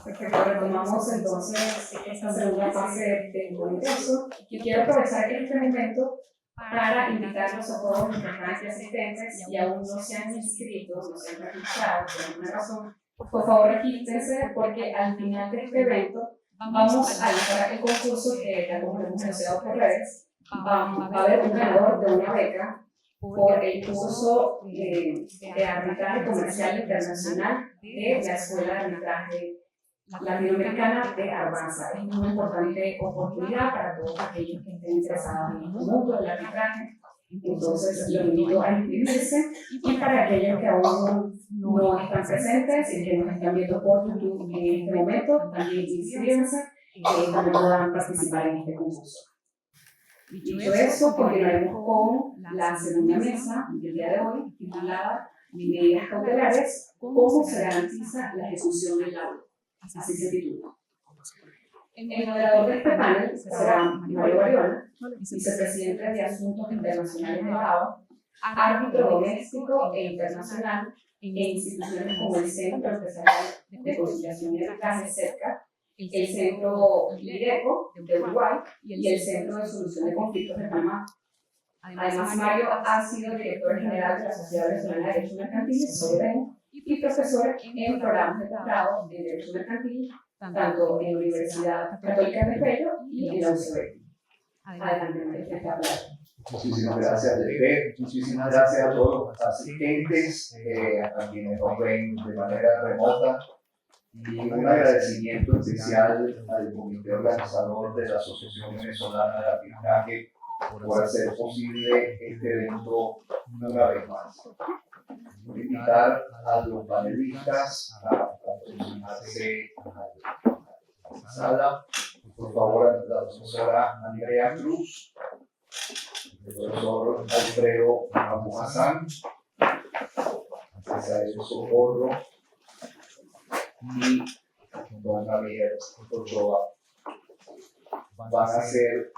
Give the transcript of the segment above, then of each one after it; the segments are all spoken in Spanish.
Perfecto, retomamos entonces esta segunda fase del congreso y quiero aprovechar este momento para invitarlos a todos los donantes asistentes y aún no se han inscrito, no se han registrado por alguna razón, por favor regístrense porque al final de este evento vamos a lanzar el concurso que ya como lo hemos anunciado por redes. Va a haber un ganador de una beca por el curso de arbitraje comercial internacional de la Escuela de Arbitraje Latinoamericana de Arbanza. Es una importante oportunidad para todos aquellos que estén interesados en el mundo del arbitraje. Entonces, los invito a inscribirse y para aquellos que aún no están presentes y que nos están viendo por YouTube en este momento, también inscríbanse para que puedan participar en este concurso. Dicho eso, continuaremos con la segunda mesa del día de hoy, titulada Medidas cautelares, cómo se garantiza la ejecución del laudo. Así se titula. El moderador de este panel será Mario Variola, vicepresidente de Asuntos Internacionales de la OAS, árbitro doméstico e internacional en instituciones como el Centro Empresarial de Conciliación y Arbitraje CERCA, el Centro IRECO de Uruguay y el Centro de Solución de Conflictos de Panamá. Además, Mario ha sido director general de la Sociedad Venezolana de Derecho Mercantil, SODEM, y profesor en programas de posgrado de Derecho Mercantil, tanto en la Universidad Católica de Bello y en la UCB. Adelante, Mario, te habla. Muchísimas gracias, Lepe. Muchísimas gracias a todos los asistentes, a quienes nos ven de manera remota. Y un agradecimiento especial al comité organizador de la Asociación Venezolana de Arbitraje por hacer posible este evento una vez más. Voy a invitar a los panelistas a aproximarse a la sala. Por favor, a la profesora Andrea Cruz, el profesor Alfredo Abu Hassan, a César Socorro y don Javier Ochoa. Van a ser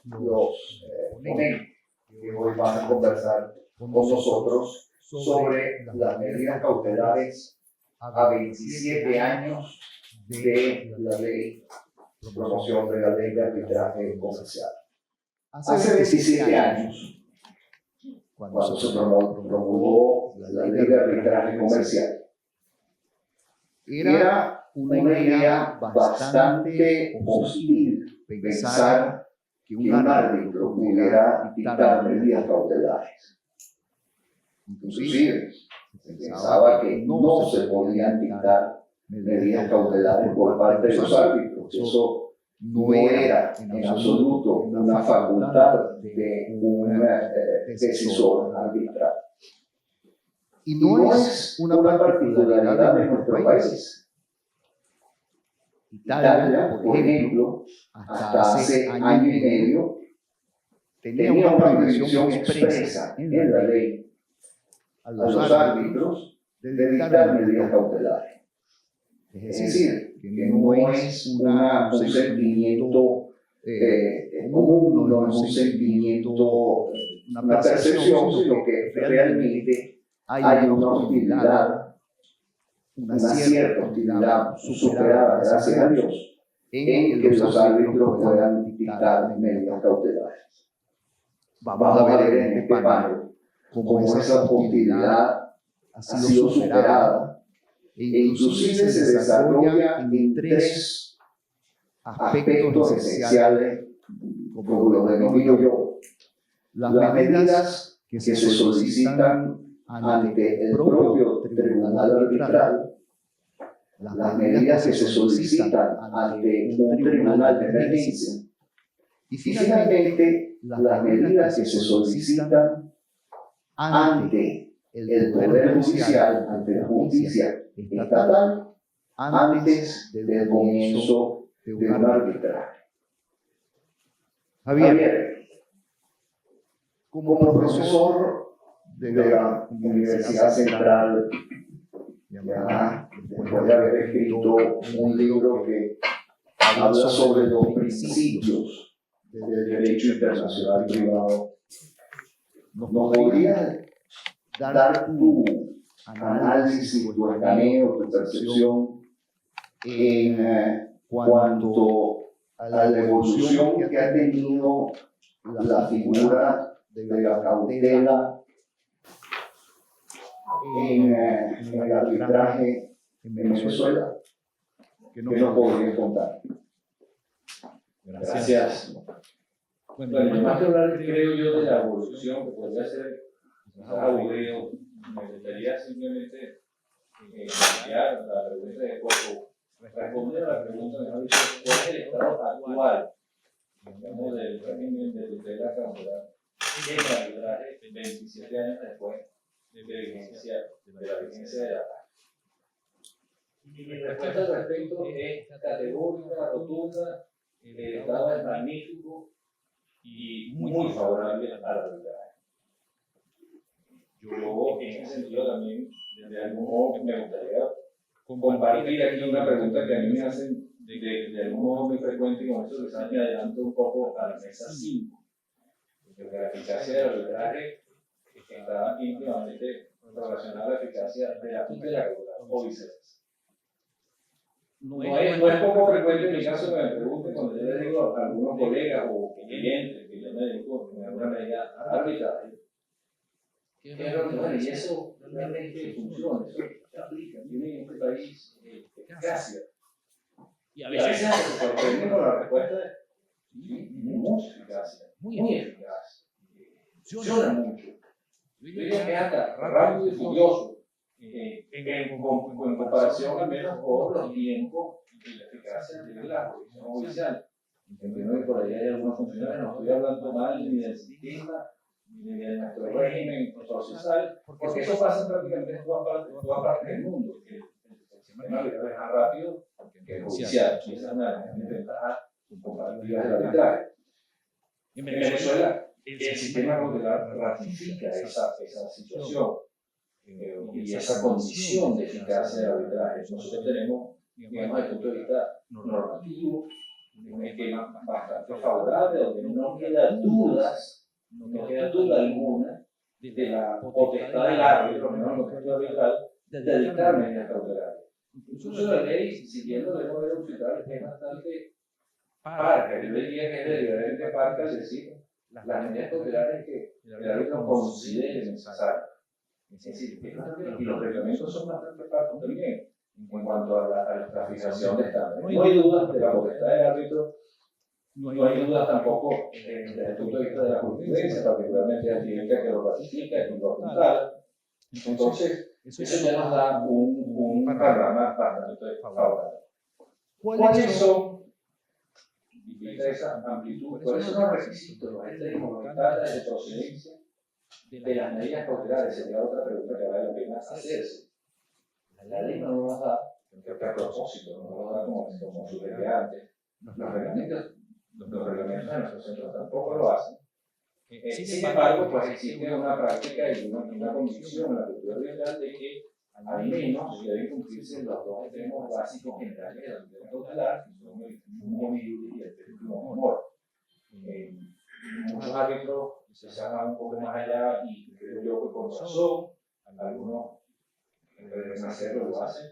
los ponentes que hoy van a conversar con nosotros sobre las medidas cautelares a 27 años de la ley de promoción de la ley de arbitraje comercial. Hace 27 años, cuando se promulgó la ley de arbitraje comercial, era una idea bastante hostil pensar que un árbitro pudiera dictar medidas cautelares. Inclusive, se pensaba que no se podían dictar medidas cautelares por parte de los árbitros. Eso no era en absoluto una facultad de un decisor arbitral. Y no es una particularidad de nuestro país. Italia, por ejemplo, hasta hace año y medio, tenía una prohibición expresa en la ley a los árbitros de dictar medidas cautelares. Es decir, que no es un sentimiento común, no es un sentimiento, una percepción, sino que realmente hay una hostilidad, una cierta hostilidad superada, gracias a Dios, en que los árbitros puedan dictar medidas cautelares. Vamos a ver en este panel cómo esa hostilidad ha sido superada e inclusive se desarrolla en tres aspectos esenciales, como lo denomino yo: las medidas que se solicitan ante el propio tribunal arbitral, las medidas que se solicitan ante un tribunal de emergencia y finalmente las medidas que se solicitan ante el Poder Judicial, ante la justicia estatal, antes del comienzo de un arbitraje. Javier, como profesor de la Universidad Central, ya después de haber escrito un libro que habla sobre los principios del derecho internacional privado, ¿nos podrías dar tu análisis, tu escaneo, tu percepción en cuanto a la evolución que ha tenido la figura de la cautela en el arbitraje en Venezuela, que nos podría contar. Gracias. Bueno, más que hablar, creo yo, de la evolución, que podría ser aburrido, me gustaría simplemente enviar la pregunta de Coco, responder a la pregunta, mejor dicho, ¿cuál es el estado actual, digamos, del régimen de tutela cautelar en el arbitraje 27 años después de la vigencia de la paz? Y mi respuesta al respecto es categórica, rotunda. El estado es magnífico y muy favorable al arbitraje. Yo, en ese sentido, también, de algún modo, me gustaría compartir aquí una pregunta que a mí me hacen de algún modo muy frecuente, y con eso quizás me adelanto un poco a la mesa 5. Porque la eficacia del arbitraje está íntimamente relacionada a la eficacia de la tutela cautelar, o viceversa. No es poco frecuente en mi caso que me pregunten cuando yo le digo a algunos colegas o clientes que yo me dedico en alguna medida a arbitraje, bueno, y eso realmente funciona, eso se aplica, tiene en este país eficacia. Y a veces se sorprende con la respuesta de sí, mucha eficacia, muy eficaz, funciona mucho. Yo diría que es hasta rápido y furioso. En comparación al menos con los tiempos y la eficacia de la jurisdicción judicial. Entiendo que por ahí hay algunos funcionarios, no estoy hablando mal ni del sistema, ni de nuestro régimen procesal, porque eso pasa prácticamente en todas partes del mundo. El sistema arbitral es más rápido que el judicial, y esa es una de las ventajas comparativas del arbitraje. En Venezuela, el sistema cautelar ratifica esa situación. Y esa condición de eficacia del arbitraje. Nosotros tenemos, digamos, desde el punto de vista normativo, un esquema bastante favorable, donde no queda duda alguna de la potestad del árbitro, menos en el contexto arbitral, de dictar medidas cautelares. Incluso la ley, siguiendo el modelo arbitral, es bastante parca. Yo diría que es deliberadamente parca, es decir, las medidas cautelares que el árbitro considere necesarias. Es decir, y los reglamentos son bastante parcos también en cuanto a la fijación de estándares. No hay dudas de la potestad del árbitro, no hay dudas tampoco desde el punto de vista de la jurisprudencia, particularmente académica que lo ratifica y lo apuntala. Entonces, eso ya nos da un panorama bastante favorable. ¿Cuáles son, vista esa amplitud, cuáles son los requisitos, los estándares de procedencia de las medidas cautelares? Sería otra pregunta que vale la pena hacerse. La ley no nos da, que a propósito, no nos da como sugerí antes, los reglamentos de nuestros centros tampoco lo hacen. Sin embargo, pues existe una práctica y una condición en la cultura arbitral de que al menos deben cumplirse los dos extremos básicos generales de la tutela cautelar, que son el sumo iuris y el perfectum honor. Muchos árbitros se van un poco más allá y creo yo que con razón, algunos en vez de hacerlo lo hacen,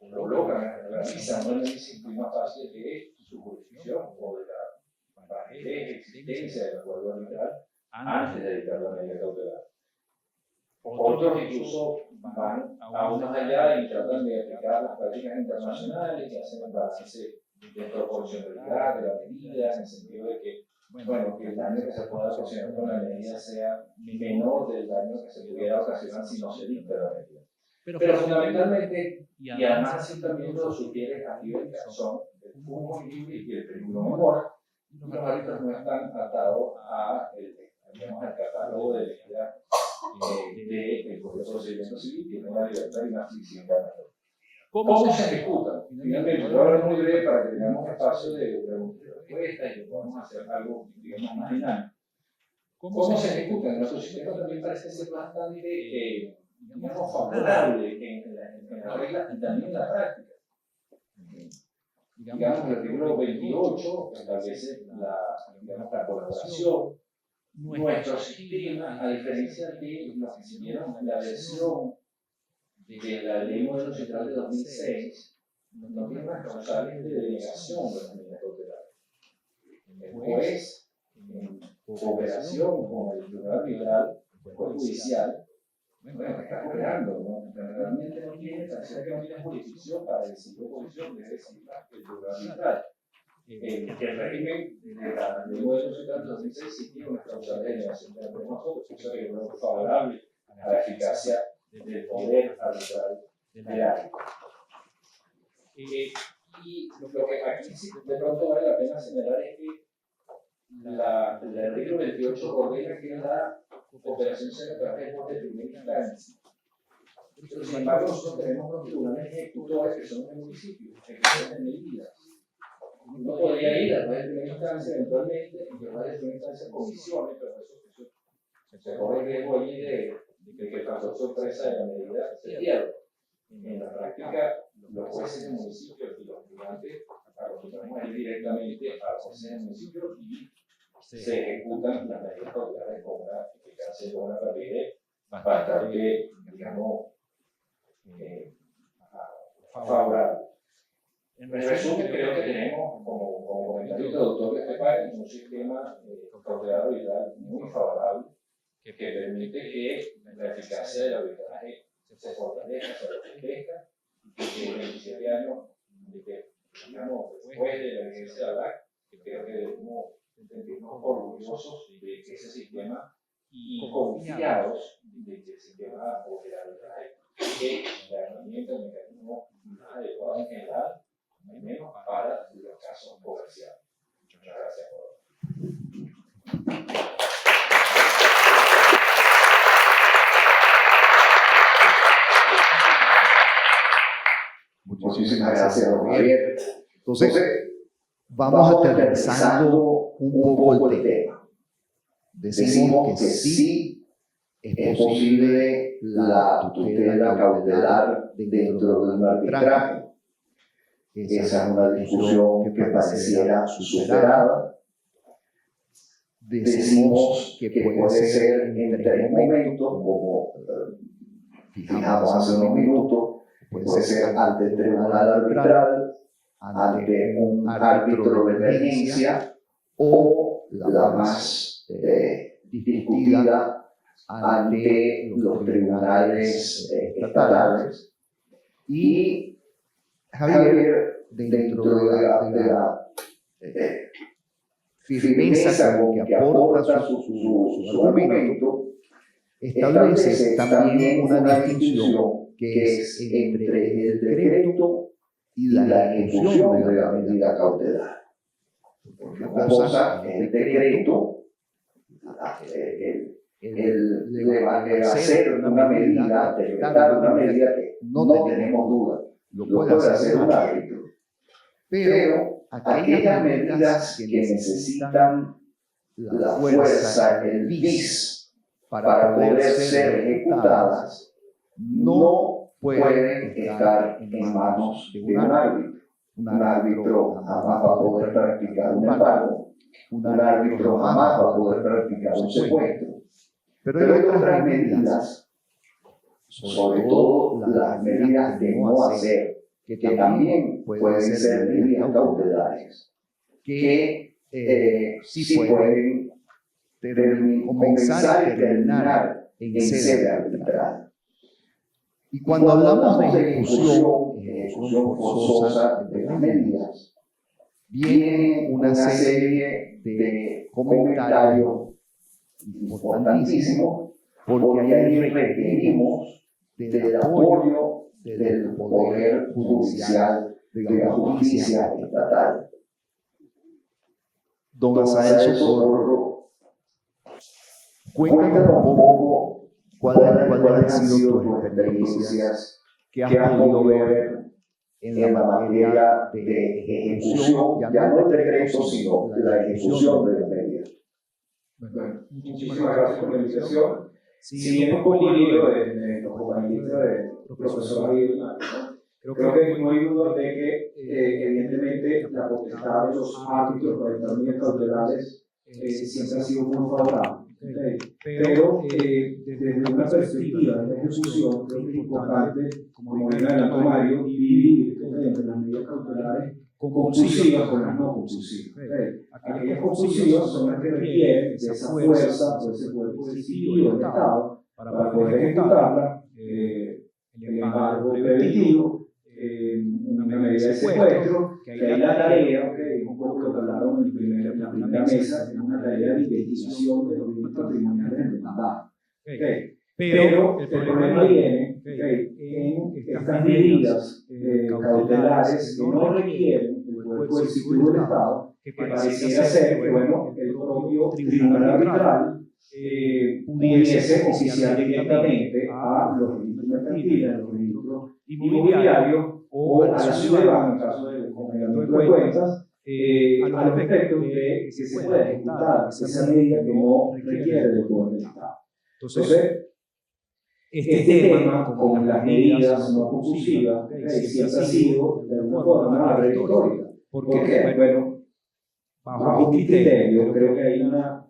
colocan, realizan un análisis más fácil de su jurisdicción o de la validez, existencia del acuerdo arbitral antes de dictar la medida cautelar. Otros incluso van aún más allá y tratan de aplicar las prácticas internacionales que hacen el balance de proporcionalidad de la medida, en el sentido de que, bueno, que el daño que se pueda ocasionar con la medida sea menor del daño que se pudiera ocasionar si no se dicta la medida. Pero fundamentalmente, y además así también lo sugiere a nivel de son el sumo iuris y el perfectum honor, los árbitros no están atados al catálogo de medida del Código de Procedimiento Civil, tiene una libertad y una flexibilidad. ¿Cómo se ejecutan? Finalmente, yo hablo muy breve para que tengamos espacio de preguntas y respuestas y que podamos hacer algo, digamos, más dinámico. ¿Cómo se ejecutan? Nuestro sistema también parece ser bastante, digamos, favorable en la regla y también en la práctica. Digamos, el artículo 28 establece la colaboración. Nuestro sistema, a diferencia de los que siguieron la versión de la Ley Modelo Ciudad de 2006 no tiene unas causales de denegación de las medidas cautelares. El juez, en cooperación con el Tribunal Arbitral, el juez judicial, bueno, está cooperando, ¿no? Realmente no tiene, parece que no tiene jurisdicción para decidir oposición, debe decidir el Tribunal Arbitral. El régimen de la Ley Modelo Ciudad de 2006 sí tiene unas causales de denegación de nosotros, cosa que yo creo que es favorable a la eficacia del poder arbitral del área. Y lo que aquí sí de pronto vale la pena señalar es que el artículo 28 ordena que la cooperación se haga a través de juez de primera instancia. Pero sin embargo, nosotros tenemos los tribunales ejecutores que son los municipios, ejecutores de medidas. Uno podría ir a juez de primera instancia eventualmente, y que juez de primera instancia comisione, pero eso se corre el riesgo allí de que el factor sorpresa de la medida se pierda. En la práctica, los jueces del municipio y los tribunales acostumbramos a ir directamente a los jueces del municipio y se ejecutan las medidas cautelares con una eficacia y una rapidez bastante, digamos, favorable. En resumen, creo que tenemos, como comentario introductorio de este país, un sistema cautelar arbitral muy favorable que permite que la eficacia del arbitraje se fortalezca, se fortalezca, y que 27 años, digamos, después de la vigencia de la LAC, creo que debemos sentirnos orgullosos de que ese sistema y confiados de que el sistema del arbitraje es la herramienta, el mecanismo más adecuado en general, al menos para los casos comerciales. Muchas gracias por Muchísimas gracias, don Javier. Entonces, vamos aterrizando un poco el tema. Decimos que sí es posible la tutela cautelar dentro de un arbitraje. Esa es una discusión que pareciera superada. Decimos que puede ser en 3 momentos, como fijamos hace unos minutos. Puede ser ante el tribunal arbitral, ante un árbitro de emergencia o la más discutida ante los tribunales estatales. Y Javier, dentro de la firmeza con que aporta su argumento, establece también una distinción que es entre el decreto y la ejecución de la medida cautelar. Una cosa es el decreto, el hacer una medida, decretar una medida que no tenemos duda, lo puede hacer un árbitro. Pero aquellas medidas que necesitan la fuerza, el vis, para poder ser ejecutadas, no pueden estar en manos de un árbitro. Un árbitro jamás va a poder practicar un embargo. Un árbitro jamás va a poder practicar un secuestro. Pero hay otras medidas, sobre todo las medidas de no hacer, que también pueden ser medidas cautelares, que sí pueden comenzar y terminar en sede arbitral. Y cuando hablamos de ejecución forzosa de las medidas, viene una serie de comentarios importantísimos, porque ahí requerimos del apoyo del Poder Judicial, de la justicia estatal. Don Asael Socorro, cuéntanos un poco cuáles han sido tus experiencias que has podido ver en la materia de ejecución, ya no el decreto, sino la ejecución de las medidas. Bueno, muchísimas gracias por la invitación. Si bien un poco el libro de los compañeros del profesor Javier, creo que no hay duda de que evidentemente la potestad de los árbitros para las medidas cautelares siempre ha sido muy favorable. Pero desde una perspectiva de la ejecución, creo que es importante, como bien adelantó Mario, dividir entre las medidas cautelares compulsivas con las no compulsivas. Aquellas compulsivas son las que requieren de esa fuerza o ese poder coercitivo del Estado para poder ejecutarla, el embargo preventivo, una medida de secuestro, que ahí la tarea, un poco lo que hablaron en la primera mesa, es una tarea de identificación de los bienes patrimoniales del demandado. Pero el problema viene en estas medidas cautelares que no requieren el poder coercitivo del Estado, que pareciera ser que, bueno, el propio tribunal arbitral pudiese oficiar directamente a los registros mercantiles, a los registros inmobiliarios o a la ciudadana, en el caso del congelamiento de cuentas, a los efectos de que se pueda ejecutar esa medida que no requiere del poder del Estado. Entonces, este tema, con las medidas no compulsivas, siempre ha sido de alguna forma una barrera histórica. ¿Por qué? Bueno, bajo mi criterio, creo que hay una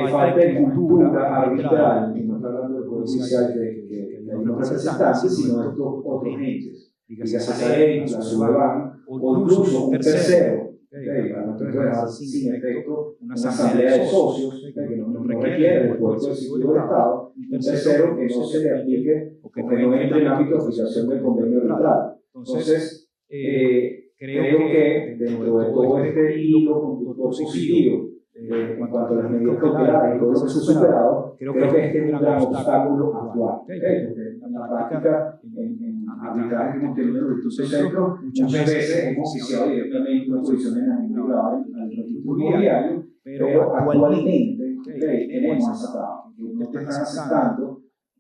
falta de cultura arbitral, y no estoy hablando del Poder Judicial que hay unos representantes, sino de estos otros entes, dígase la ley, la SUDEBAN, o incluso un tercero, para no dejar sin efecto una asamblea de socios, que no requiere del Poder Coercitivo del Estado, un tercero que no se le aplique o que no entre en el ámbito de aplicación del convenio arbitral. Entonces, creo que dentro de todo este hilo conductor positivo, en cuanto a las medidas cautelares y todo lo que se ha superado, creo que este es un gran obstáculo actual. Porque en la práctica, en arbitraje que hemos tenido en los distintos centros, muchas veces hemos oficiado directamente una posición en la privada al registro inmobiliario, pero actualmente tenemos esa traba. Ustedes están aceptando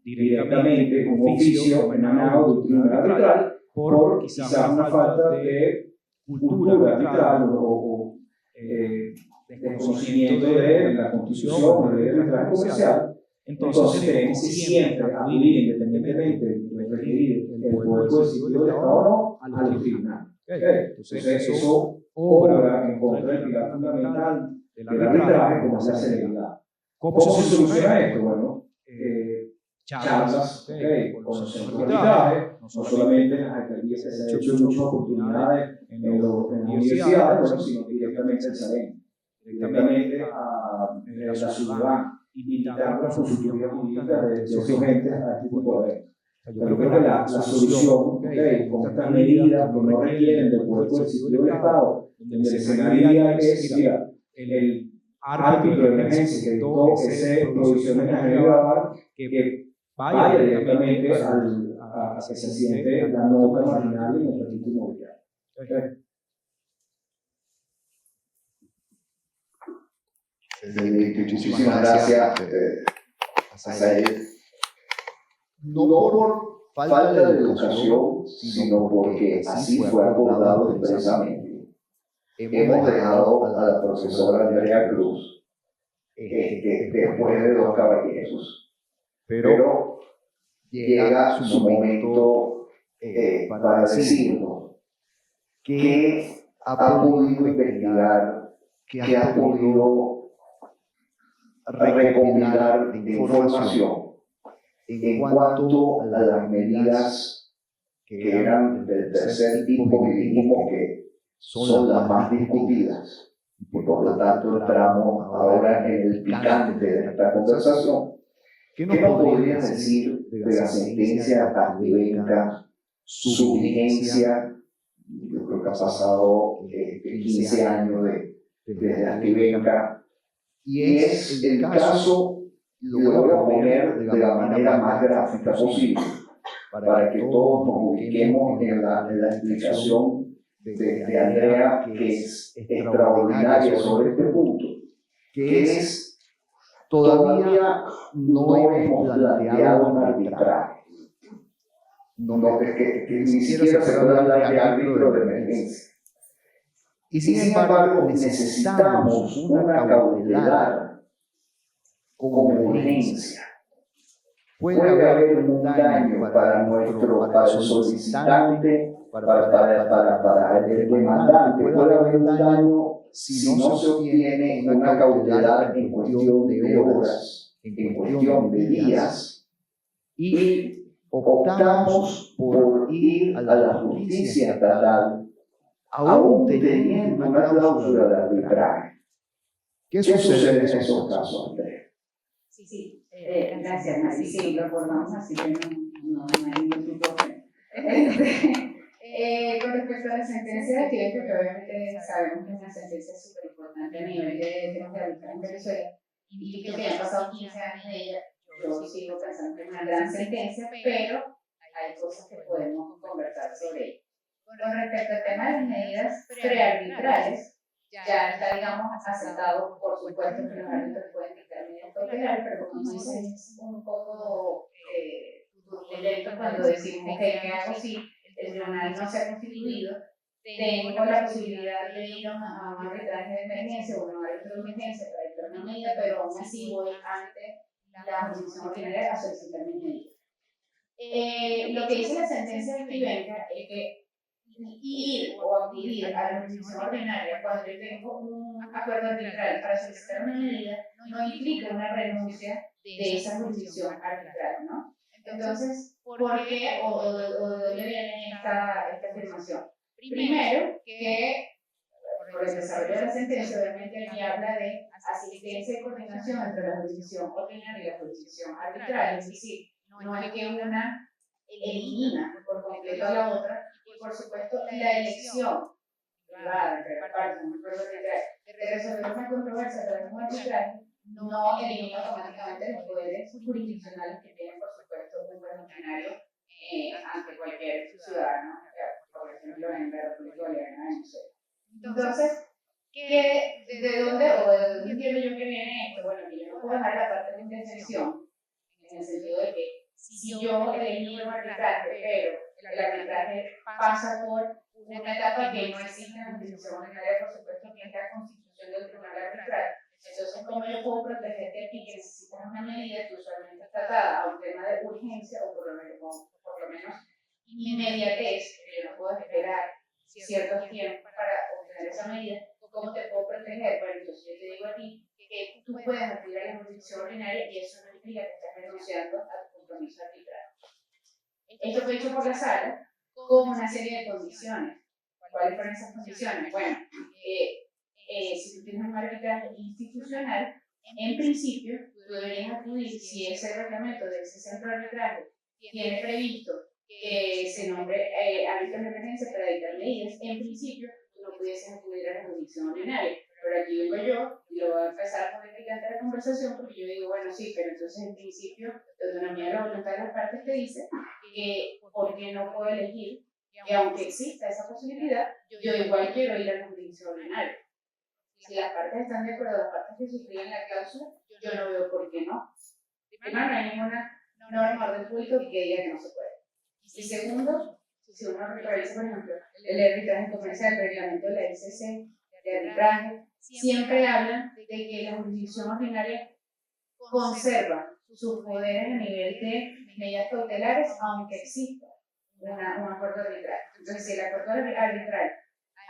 directamente un oficio emanado del tribunal arbitral por quizás una falta de cultura arbitral o desconocimiento de la Constitución o de arbitraje comercial. Entonces tenemos que siempre acudir, independientemente de requerir el poder coercitivo del Estado o no, a los tribunales. Entonces eso obra en contra del pilar fundamental del arbitraje, como es la celeridad. ¿Cómo se soluciona esto? Bueno, charlas con los centros de arbitraje, no solamente en las alcaldías, que se han hecho muchas oportunidades en las universidades, bueno, sino directamente al SAREN, directamente a la ciudadana, invitar las consultorías jurídicas de esos agentes a este tipo de eventos. Yo creo que la solución con estas medidas que no requieren del poder coercitivo del Estado, donde el escenario es, mira, el árbitro de emergencia que dictó ese provisión de emergencia que vaya directamente a que se siente la nota marginal en el registro inmobiliario. Muchísimas gracias, Asael. No por falta de educación, sino porque así fue acordado expresamente. Hemos dejado a la profesora Andrea Cruz después de dos caballeros, pero llega su momento para decirnos qué ha podido investigar, qué ha podido recopilar de información en cuanto a las medidas que eran del tercer tipo que dijimos que son las más discutidas, y por lo tanto entramos ahora en el picante de esta conversación. ¿Qué nos podrías decir de la sentencia Activenca, su vigencia? Yo creo que ha pasado 15 años desde Activenca, y es el caso, lo voy a poner de la manera más gráfica posible, para que todos nos ubiquemos en la explicación de Andrea, que es extraordinaria sobre este punto, que es, todavía no hemos planteado un arbitraje, que ni siquiera se puede hablar de árbitro de emergencia. Y sin embargo, necesitamos una cautelar con urgencia. Puede haber un daño para el solicitante, para el demandante, puede haber un daño si no se obtiene una cautelar en cuestión de horas, en cuestión de días, y optamos por ir a la justicia estatal, aún teniendo una cláusula de arbitraje. ¿Qué sucede en esos casos, Andrea? Sí, gracias, Mari. Sí, lo acordamos, así que no hay ningún problema. Con respecto a la sentencia de Tiberio, que obviamente sabemos que es una sentencia súper importante a nivel de temas de arbitraje en Venezuela, y que ya han pasado 15 años de ella, yo sigo pensando que es una gran sentencia, pero hay cosas que podemos conversar sobre ella. Con respecto al tema de las medidas prearbitrales, ya está, digamos, aceptado, por supuesto, que los árbitros pueden dictar medidas cautelares, pero como dices, es un poco turbulento cuando decimos, ok, ¿qué hago si el tribunal no se ha constituido? Tengo la posibilidad de ir a un arbitraje de emergencia o un árbitro de emergencia para dictar una medida, pero aún así voy ante la jurisdicción ordinaria a solicitar mi medida. Lo que dice la sentencia de Stivenga es que ir o acudir a la jurisdicción ordinaria cuando yo tengo un acuerdo arbitral para solicitar una medida no implica una renuncia de esa jurisdicción arbitral, ¿no? Entonces, ¿por qué o de dónde viene esta afirmación? Primero, que por el desarrollo de la sentencia, obviamente aquí habla de asistencia y coordinación entre la jurisdicción ordinaria y la jurisdicción arbitral, es decir, no es que una elimina por completo a la otra, y por supuesto la elección privada entre las partes de resolver una controversia a través de un arbitraje no elimina automáticamente los poderes jurisdiccionales que tiene, por supuesto, un juez ordinario ante cualquier ciudadano, por ejemplo, en la República Bolivariana de Venezuela. Entonces, ¿de dónde entiendo yo que viene esto? Bueno, que yo no puedo dejar la parte de intervención, en el sentido de que si yo elegí un arbitraje, pero el arbitraje pasa por una etapa que no existe en la jurisdicción ordinaria, por supuesto, que es la constitución del tribunal arbitral. Entonces, ¿cómo yo puedo protegerte a ti que necesitas una medida que usualmente está atada a un tema de urgencia o por lo menos inmediatez, que yo no puedo esperar ciertos tiempos para obtener esa medida? ¿Cómo te puedo proteger? Bueno, entonces yo te digo a ti que tú puedes acudir a la jurisdicción ordinaria y eso no implica que estás renunciando a tu compromiso arbitral. Esto fue hecho por la sala con una serie de condiciones. ¿Cuáles fueron esas condiciones? Bueno, si tú tienes un arbitraje institucional, en principio tú deberías acudir, si ese reglamento de ese centro de arbitraje tiene previsto que se nombre árbitros de emergencia para dictar medidas, en principio tú no pudieses acudir a la jurisdicción ordinaria. Pero aquí vengo yo y lo voy a empezar a poner picante a la conversación porque yo digo, bueno, sí, pero entonces en principio la autonomía de la voluntad de las partes te dice que porque no puedo elegir, que aunque exista esa posibilidad, yo igual quiero ir a la jurisdicción ordinaria. Si las partes están de acuerdo, las partes que suscriben la cláusula, yo no veo por qué no. Primero, no hay ninguna norma de orden público que diga que no se puede. Y segundo, si uno revisa, por ejemplo, el arbitraje comercial, el reglamento de la ICC de arbitraje, siempre hablan de que la jurisdicción ordinaria conserva sus poderes a nivel de medidas cautelares, aunque exista un acuerdo arbitral. Entonces, si el acuerdo arbitral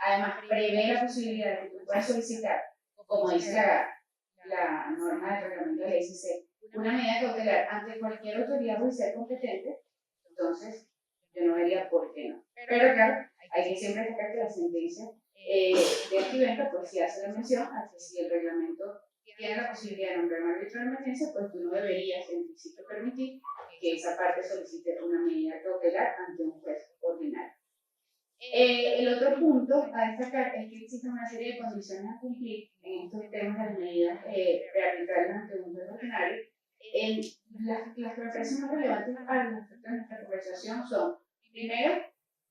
además prevé la posibilidad de que tú puedas solicitar, como dice la norma del reglamento de la ICC, una medida cautelar ante cualquier autoridad judicial competente, entonces yo no vería por qué no. Pero claro, hay que siempre destacar que la sentencia de Stivenga, pues si hace la mención a que si el reglamento tiene la posibilidad de nombrar un árbitro de emergencia, pues tú no deberías en principio permitir que esa parte solicite una medida cautelar ante un juez ordinario. El otro punto a destacar es que existe una serie de condiciones a cumplir en estos temas de las medidas prearbitrales ante un juez ordinario. Las que me parecen más relevantes al respecto de nuestra conversación son, primero,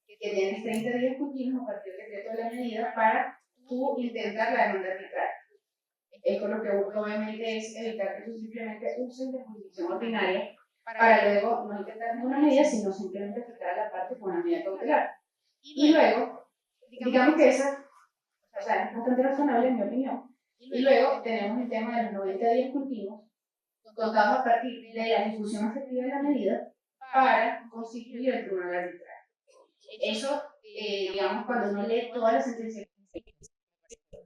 que tienes 30 días continuos a partir del decreto de la medida para tú intentar la demanda arbitral. Esto lo que busca obviamente es evitar que tú simplemente uses la jurisdicción ordinaria para luego no intentar ninguna medida, sino simplemente afectar a la parte con una medida cautelar. Y luego, digamos que esa, o sea, es bastante razonable en mi opinión. Y luego tenemos el tema de los 90 días continuos, contados a partir de la ejecución efectiva de la medida para constituir el tribunal arbitral. Eso, digamos, cuando uno lee toda la sentencia,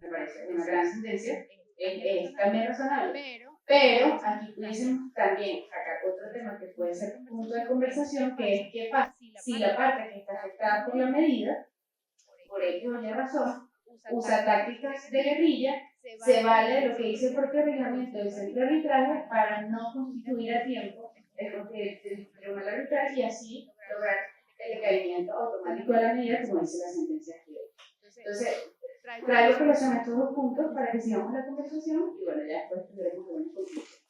me parece una gran sentencia, es también razonable. Pero aquí pudiésemos también sacar otro tema que puede ser un punto de conversación, que es qué pasa si la parte que está afectada por la medida, por X o Y razón, usa tácticas de guerrilla, se vale de lo que dice el propio reglamento del centro de arbitraje para no constituir a tiempo el tribunal arbitral y así lograr el decaimiento automático de la medida, como dice la sentencia aquí. Entonces, traigo a colación estos dos puntos para que sigamos la conversación y bueno, ya después tendremos algunas conclusiones.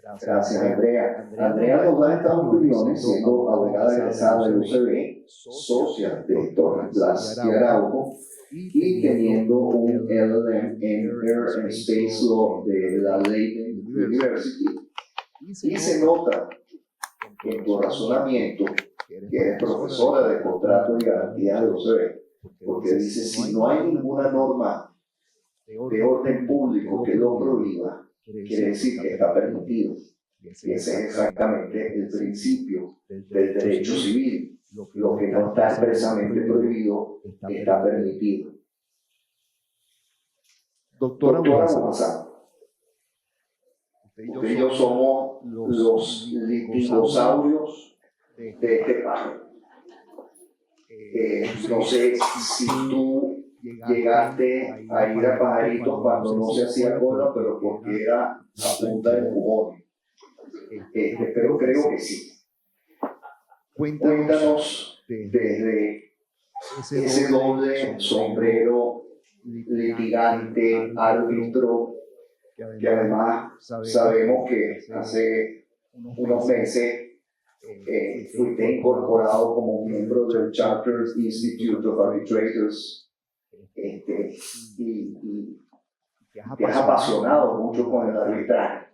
Gracias, Andrea. Andrea nos da estas opiniones siendo abogada egresada del UCB, socia de Torres Blas y Araujo, y teniendo un LLM en Air and Space Law de la Leiden University. Y se nota en tu razonamiento que eres profesora de contrato y garantías del UCB, porque dice, si no hay ninguna norma de orden público que lo prohíba, quiere decir que está permitido. Y ese es exactamente el principio del derecho civil. Lo que no está expresamente prohibido está permitido. Doctora González, usted y yo somos los litigosaurios de este panel. No sé si tú llegaste a ir a Pajaritos cuando no se hacía cola, pero porque era a punta de empujones. Pero creo que sí. Cuéntanos desde ese doble sombrero, litigante, árbitro, que además sabemos que hace unos meses fuiste incorporado como miembro del Chartered Institute of Arbitrators y te has apasionado mucho con el arbitraje.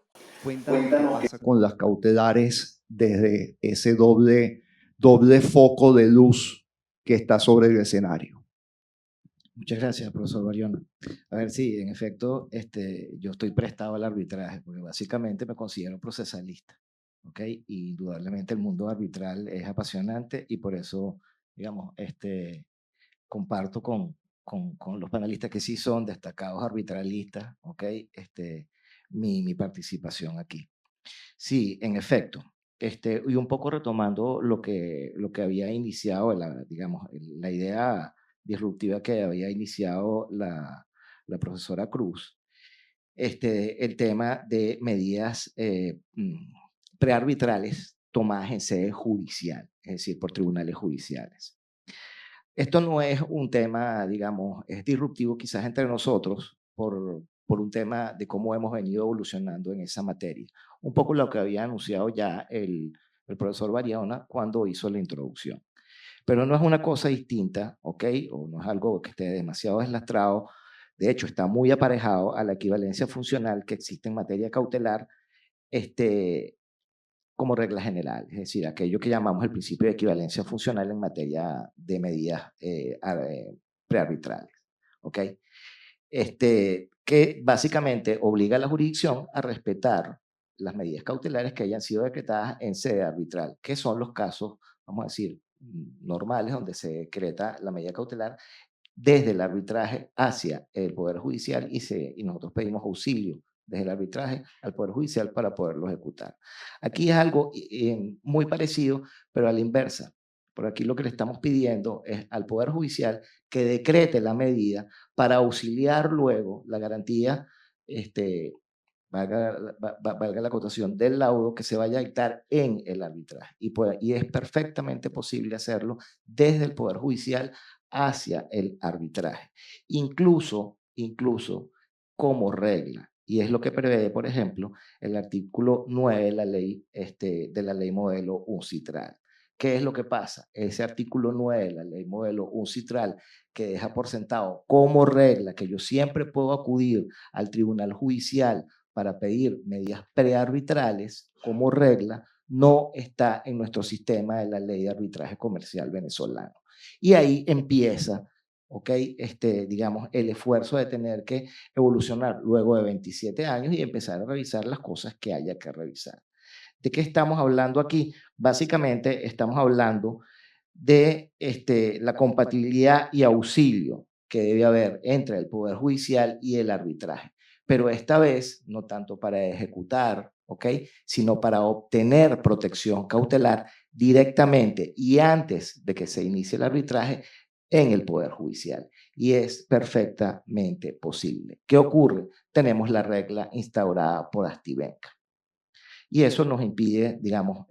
Cuéntanos qué pasa con las cautelares desde ese doble foco de luz que está sobre el escenario. Muchas gracias, profesor Bayona. A ver, sí, en efecto, yo estoy prestado al arbitraje, porque básicamente me considero procesalista, ¿ok? Y indudablemente el mundo arbitral es apasionante y por eso, digamos, comparto con los panelistas que sí son destacados arbitralistas, ¿ok? Mi participación aquí. Sí, en efecto. Y un poco retomando lo que había iniciado, digamos, la idea disruptiva que había iniciado la profesora Cruz, el tema de medidas prearbitrales tomadas en sede judicial, es decir, por tribunales judiciales. Esto no es un tema, digamos, es disruptivo quizás entre nosotros por un tema de cómo hemos venido evolucionando en esa materia. Un poco lo que había anunciado ya el profesor Bayona cuando hizo la introducción. Pero no es una cosa distinta, ¿ok? O no es algo que esté demasiado deslastrado. De hecho, está muy aparejado a la equivalencia funcional que existe en materia cautelar, como regla general, es decir, aquello que llamamos el principio de equivalencia funcional en materia de medidas prearbitrales, ¿ok? Que básicamente obliga a la jurisdicción a respetar las medidas cautelares que hayan sido decretadas en sede arbitral, que son los casos, vamos a decir, normales, donde se decreta la medida cautelar desde el arbitraje hacia el Poder Judicial y nosotros pedimos auxilio desde el arbitraje al Poder Judicial para poderlo ejecutar. Aquí es algo muy parecido, pero a la inversa. Por aquí lo que le estamos pidiendo es al Poder Judicial que decrete la medida para auxiliar luego la garantía, valga la acotación, del laudo que se vaya a dictar en el arbitraje. Y es perfectamente posible hacerlo desde el Poder Judicial hacia el arbitraje, incluso como regla. Y es lo que prevé, por ejemplo, el artículo 9 de la ley modelo UNCITRAL. ¿Qué es lo que pasa? Ese artículo 9 de la ley modelo UNCITRAL, que deja por sentado como regla que yo siempre puedo acudir al tribunal judicial para pedir medidas prearbitrales como regla, no está en nuestro sistema de la ley de arbitraje comercial venezolano. Y ahí empieza, ¿ok? Digamos, el esfuerzo de tener que evolucionar luego de 27 años y empezar a revisar las cosas que haya que revisar. ¿De qué estamos hablando aquí? Básicamente estamos hablando de la compatibilidad y auxilio que debe haber entre el Poder Judicial y el arbitraje. Pero esta vez, no tanto para ejecutar, ¿ok?, sino para obtener protección cautelar directamente y antes de que se inicie el arbitraje en el Poder Judicial. Y es perfectamente posible. ¿Qué ocurre? Tenemos la regla instaurada por Astibenca. Y eso nos impide, digamos,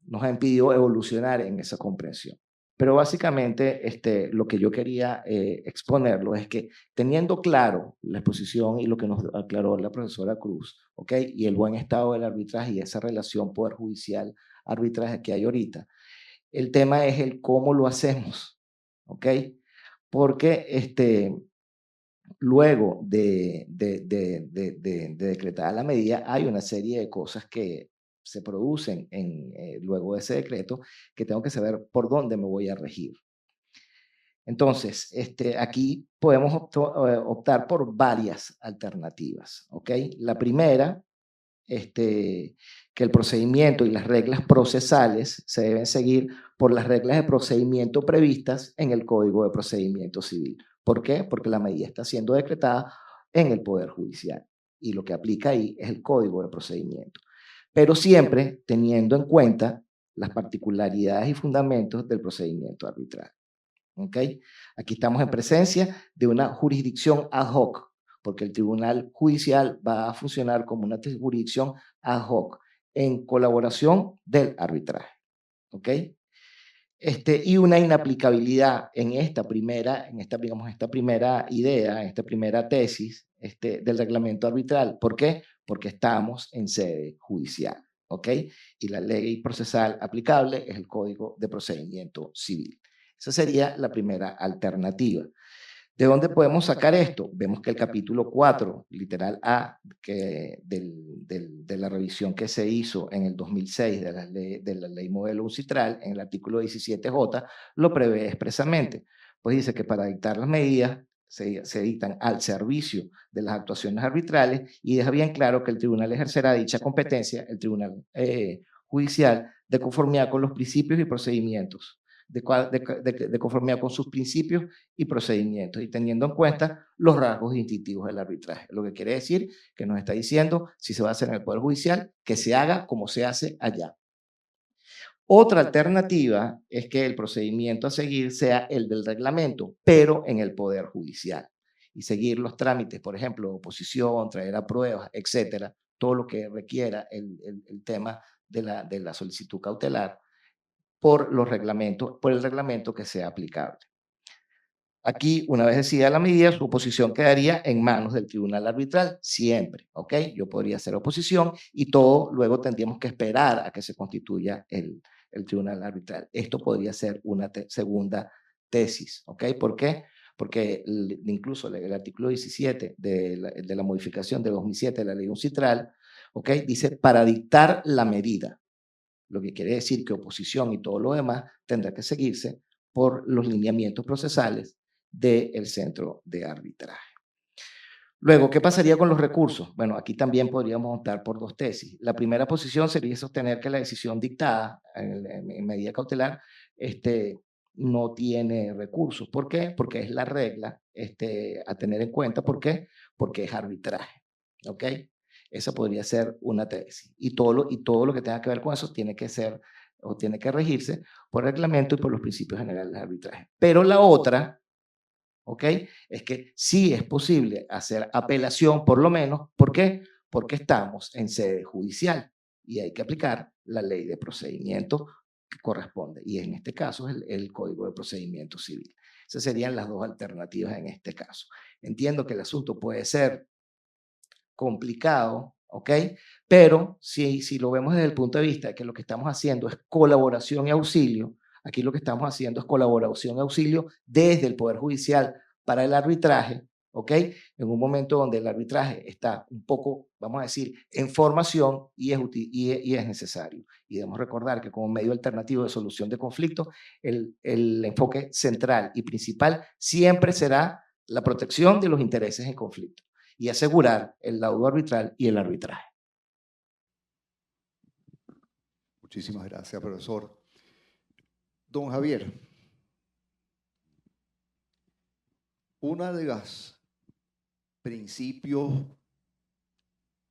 nos ha impedido evolucionar en esa comprensión. Pero básicamente lo que yo quería exponerlo es que teniendo claro la exposición y lo que nos aclaró la profesora Cruz, ¿ok?, y el buen estado del arbitraje y esa relación poder judicial-arbitraje que hay ahorita, el tema es el cómo lo hacemos, ¿ok? Porque luego de decretar la medida hay una serie de cosas que se producen luego de ese decreto que tengo que saber por dónde me voy a regir. Entonces, aquí podemos optar por varias alternativas, ¿ok? La primera, que el procedimiento y las reglas procesales se deben seguir por las reglas de procedimiento previstas en el Código de Procedimiento Civil. ¿Por qué? Porque la medida está siendo decretada en el Poder Judicial y lo que aplica ahí es el Código de Procedimiento, pero siempre teniendo en cuenta las particularidades y fundamentos del procedimiento arbitral. ¿Ok? Aquí estamos en presencia de una jurisdicción ad hoc, porque el Tribunal Judicial va a funcionar como una jurisdicción ad hoc en colaboración del arbitraje. ¿Ok? Y una inaplicabilidad en esta primera idea, en esta primera tesis del reglamento arbitral. ¿Por qué? Porque estamos en sede judicial. ¿Ok? Y la ley procesal aplicable es el Código de Procedimiento Civil. Esa sería la primera alternativa. ¿De dónde podemos sacar esto? Vemos que el capítulo 4, literal A, de la revisión que se hizo en el 2006 de la ley modelo UNCITRAL, en el artículo 17J, lo prevé expresamente. Pues dice que para dictar las medidas se dictan al servicio de las actuaciones arbitrales y deja bien claro que el tribunal ejercerá dicha competencia, el tribunal judicial, de conformidad con los principios y procedimientos, de conformidad con sus principios y procedimientos y teniendo en cuenta los rasgos distintivos del arbitraje. Lo que quiere decir que nos está diciendo, si se va a hacer en el Poder Judicial, que se haga como se hace allá. Otra alternativa es que el procedimiento a seguir sea el del reglamento, pero en el Poder Judicial. Y seguir los trámites, por ejemplo, oposición, traer a pruebas, etcétera, todo lo que requiera el tema de la solicitud cautelar por el reglamento que sea aplicable. Aquí, una vez decidida la medida, su oposición quedaría en manos del tribunal arbitral, siempre, ¿ok? Yo podría hacer oposición y todo luego tendríamos que esperar a que se constituya el tribunal arbitral. Esto podría ser una segunda tesis, ¿ok? ¿Por qué? Porque incluso el artículo 17 de la modificación de 2007 de la ley UNCITRAL, ¿ok?, dice para dictar la medida, lo que quiere decir que oposición y todo lo demás tendrá que seguirse por los lineamientos procesales del centro de arbitraje. Luego, ¿qué pasaría con los recursos? Bueno, aquí también podríamos optar por dos tesis. La primera posición sería sostener que la decisión dictada en medida cautelar no tiene recursos. ¿Por qué? Porque es la regla a tener en cuenta. ¿Por qué? Porque es arbitraje. ¿Ok? Esa podría ser una tesis. Y todo lo que tenga que ver con eso tiene que ser o tiene que regirse por reglamento y por los principios generales del arbitraje. Pero la otra, ¿ok?, es que sí es posible hacer apelación por lo menos. ¿Por qué? Porque estamos en sede judicial y hay que aplicar la ley de procedimiento que corresponde. Y en este caso es el Código de Procedimiento Civil. Esas serían las dos alternativas en este caso. Entiendo que el asunto puede ser complicado, ¿ok? Pero si lo vemos desde el punto de vista de que lo que estamos haciendo es colaboración y auxilio, aquí lo que estamos haciendo es colaboración y auxilio desde el Poder Judicial para el arbitraje, ¿ok? En un momento donde el arbitraje está un poco, vamos a decir, en formación y es necesario. Y debemos recordar que como medio alternativo de solución de conflictos, el enfoque central y principal siempre será la protección de los intereses en conflicto y asegurar el laudo arbitral y el arbitraje. Muchísimas gracias, profesor. Don Javier, Uno de los principios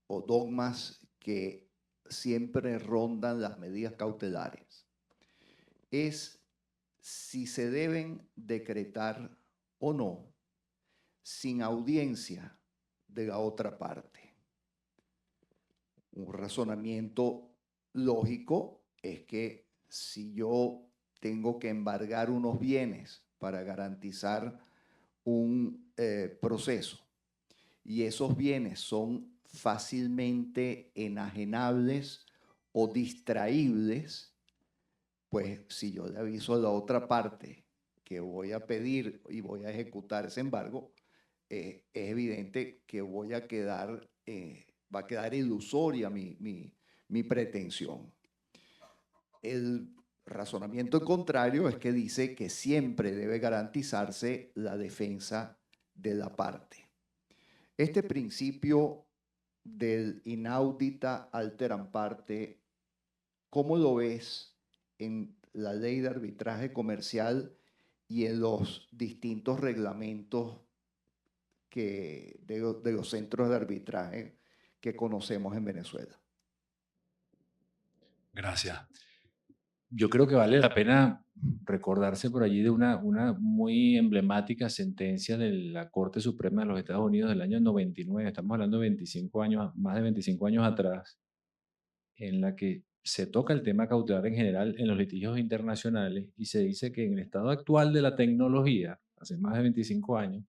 o dogmas que siempre rondan las medidas cautelares es si se deben decretar o no sin audiencia de la otra parte. Un razonamiento lógico es que si yo tengo que embargar unos bienes para garantizar un proceso y esos bienes son fácilmente enajenables o distraíbles, pues si yo le aviso a la otra parte que voy a pedir y voy a ejecutar ese embargo, es evidente que voy a quedar, va a quedar ilusoria mi pretensión. El razonamiento contrario es que dice que siempre debe garantizarse la defensa de la parte. Este principio del inaudita alteram parte, ¿cómo lo ves en la ley de arbitraje comercial y en los distintos reglamentos de los centros de arbitraje que conocemos en Venezuela? Gracias. Yo creo que vale la pena recordarse por allí de una muy emblemática sentencia de la Corte Suprema de los Estados Unidos del año 99, estamos hablando de 25 años, más de 25 años atrás, en la que se toca el tema cautelar en general en los litigios internacionales y se dice que en el estado actual de la tecnología, hace más de 25 años,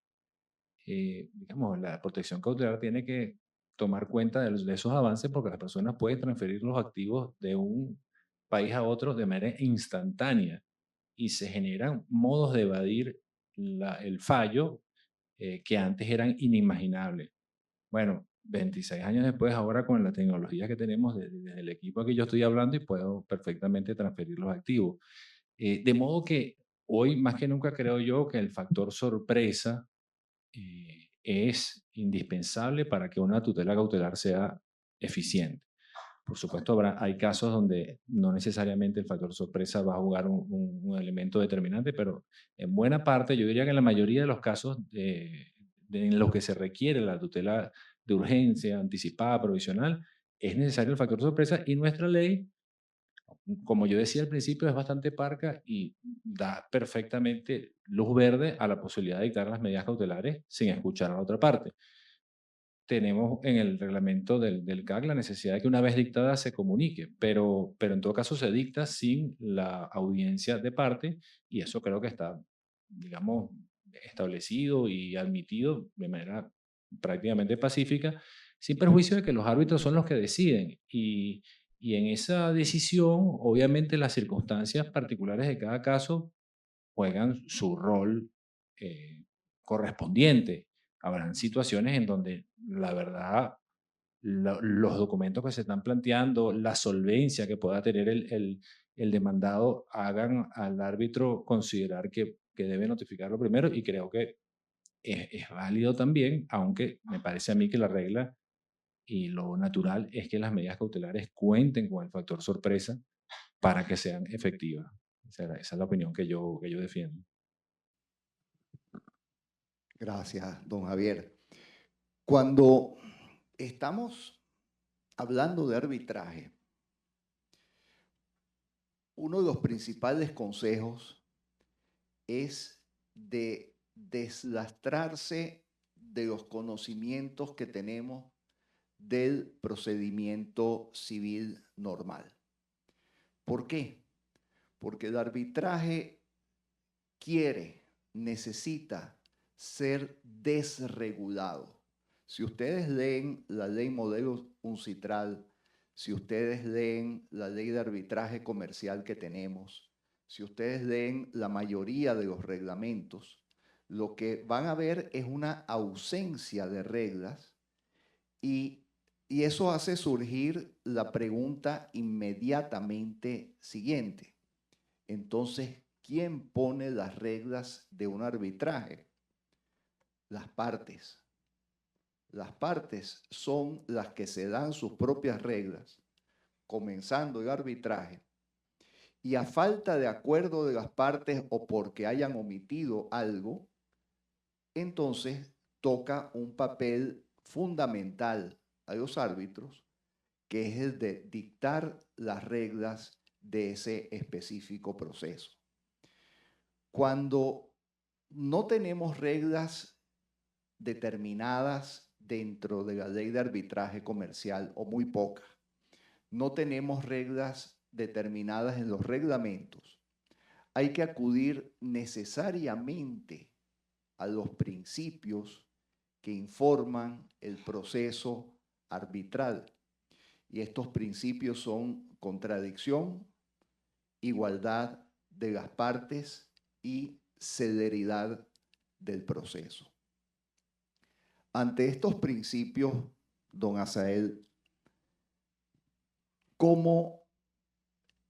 digamos, la protección cautelar tiene que tomar cuenta de esos avances porque las personas pueden transferir los activos de un país a otro de manera instantánea y se generan modos de evadir el fallo que antes eran inimaginables. Bueno, 26 años después, ahora con la tecnología que tenemos desde el equipo que yo estoy hablando y puedo perfectamente transferir los activos. De modo que hoy, más que nunca, creo yo que el factor sorpresa es indispensable para que una tutela cautelar sea eficiente. Por supuesto, hay casos donde no necesariamente el factor sorpresa va a jugar un elemento determinante, pero en buena parte, yo diría que en la mayoría de los casos en los que se requiere la tutela de urgencia, anticipada, provisional, es necesario el factor sorpresa y nuestra ley, como yo decía al principio, es bastante parca y da perfectamente luz verde a la posibilidad de dictar las medidas cautelares sin escuchar a la otra parte. Tenemos en el reglamento del CAC la necesidad de que una vez dictada se comunique, pero en todo caso se dicta sin la audiencia de parte y eso creo que está, digamos, establecido y admitido de manera prácticamente pacífica, sin perjuicio de que los árbitros son los que deciden y en esa decisión, obviamente las circunstancias particulares de cada caso juegan su rol correspondiente. Habrán situaciones en donde la verdad, los documentos que se están planteando, la solvencia que pueda tener el demandado, hagan al árbitro considerar que debe notificarlo primero y creo que es válido también, aunque me parece a mí que la regla y lo natural es que las medidas cautelares cuenten con el factor sorpresa para que sean efectivas. Esa es la opinión que yo defiendo. Gracias, don Javier. Cuando estamos hablando de arbitraje, uno de los principales consejos es de deslastrarse de los conocimientos que tenemos del procedimiento civil normal. ¿Por qué? Porque el arbitraje necesita ser desregulado. Si ustedes leen la ley modelo UNCITRAL, si ustedes leen la ley de arbitraje comercial que tenemos, si ustedes leen la mayoría de los reglamentos, lo que van a ver es una ausencia de reglas y eso hace surgir la pregunta inmediatamente siguiente. Entonces, ¿quién pone las reglas de un arbitraje? Las partes. Las partes son las que se dan sus propias reglas, comenzando el arbitraje, y a falta de acuerdo de las partes o porque hayan omitido algo, entonces toca un papel fundamental a los árbitros, que es el de dictar las reglas de ese específico proceso. Cuando no tenemos reglas determinadas dentro de la ley de arbitraje comercial, o muy pocas, no tenemos reglas determinadas en los reglamentos, hay que acudir necesariamente a los principios que informan el proceso arbitral. Y estos principios son contradicción, igualdad de las partes y celeridad del proceso. Ante estos principios, don Asael, ¿cómo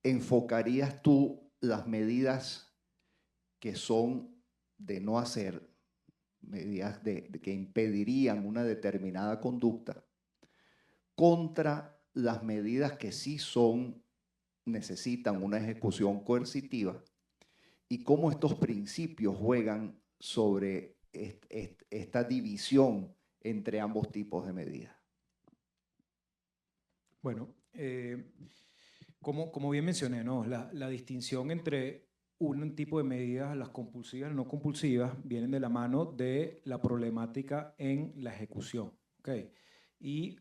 enfocarías tú las medidas que son de no hacer, medidas que impedirían una determinada conducta, contra las medidas que sí necesitan una ejecución coercitiva, y cómo estos principios juegan sobre esta división entre ambos tipos de medidas? Bueno, como bien mencioné, ¿no? La distinción entre un tipo de medidas, las compulsivas y no compulsivas, vienen de la mano de la problemática en la ejecución. ¿Okay? Y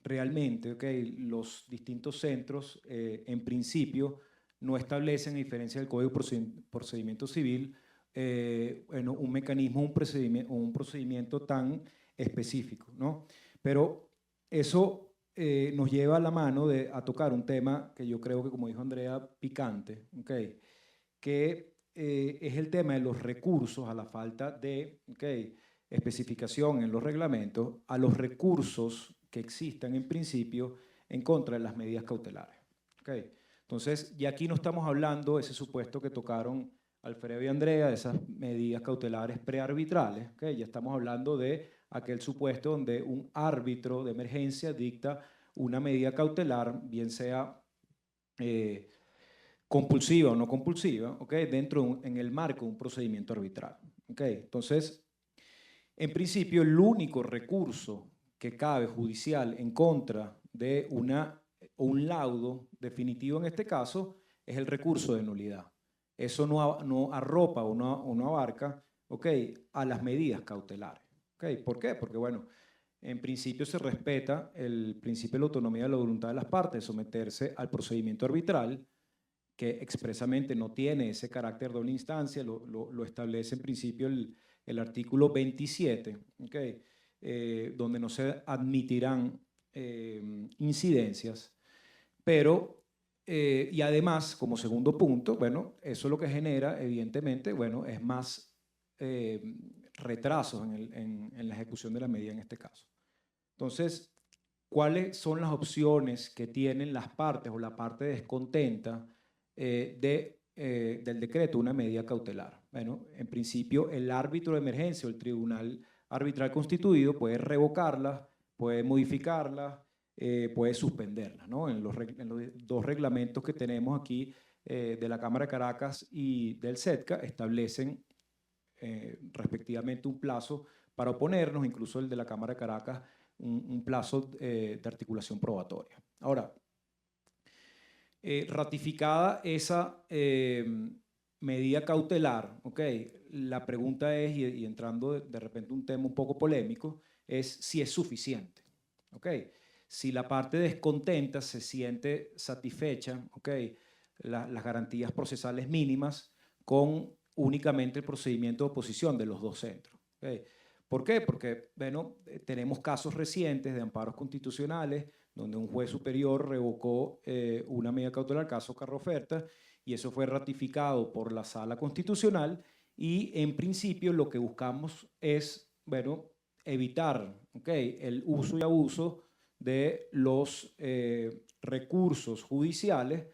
realmente, los distintos centros, en principio, no establecen, a diferencia del Código de Procedimiento Civil, un mecanismo, un procedimiento tan específico, ¿no? Pero eso nos lleva a la mano a tocar un tema que yo creo que, como dijo Andrea, picante, ¿okay? Que es el tema de los recursos, a la falta de especificación en los reglamentos, a los recursos que existan en principio en contra de las medidas cautelares. ¿Okay? Entonces, ya aquí no estamos hablando de ese supuesto que tocaron Alfredo y Andrea, de esas medidas cautelares prearbitrales. ¿Okay? Ya estamos hablando de aquel supuesto donde un árbitro de emergencia dicta una medida cautelar, bien sea compulsiva o no compulsiva, ¿okay? En el marco de un procedimiento arbitral. ¿Okay? Entonces, en principio, el único recurso que cabe judicial en contra de un laudo definitivo en este caso es el recurso de nulidad. Eso no arropa o no abarca, a las medidas cautelares. ¿Por qué? Porque, bueno, en principio se respeta el principio de la autonomía de la voluntad de las partes, de someterse al procedimiento arbitral, que expresamente no tiene ese carácter de doble instancia, lo establece en principio el artículo 27, donde no se admitirán incidencias, pero, y además, como segundo punto, bueno, eso lo que genera, evidentemente, bueno, es más retrasos en la ejecución de la medida en este caso. Entonces, ¿cuáles son las opciones que tienen las partes o la parte descontenta del decreto, una medida cautelar? Bueno, en principio, el árbitro de emergencia o el tribunal arbitral constituido puede revocarla, puede modificarla, puede suspenderla, ¿no? En los dos reglamentos que tenemos aquí de la Cámara de Caracas y del SETCA establecen respectivamente un plazo para oponernos, incluso el de la Cámara de Caracas, un plazo de articulación probatoria. Ahora, ratificada esa medida cautelar, la pregunta es, y entrando de repente un tema un poco polémico, es si es suficiente. Si la parte descontenta se siente satisfecha, las garantías procesales mínimas con únicamente el procedimiento de oposición de los dos centros. ¿Por qué? Porque, bueno, tenemos casos recientes de amparos constitucionales donde un juez superior revocó una medida cautelar, caso Carroferta, y eso fue ratificado por la Sala Constitucional, y en principio lo que buscamos es, bueno, evitar el uso y abuso de los recursos judiciales,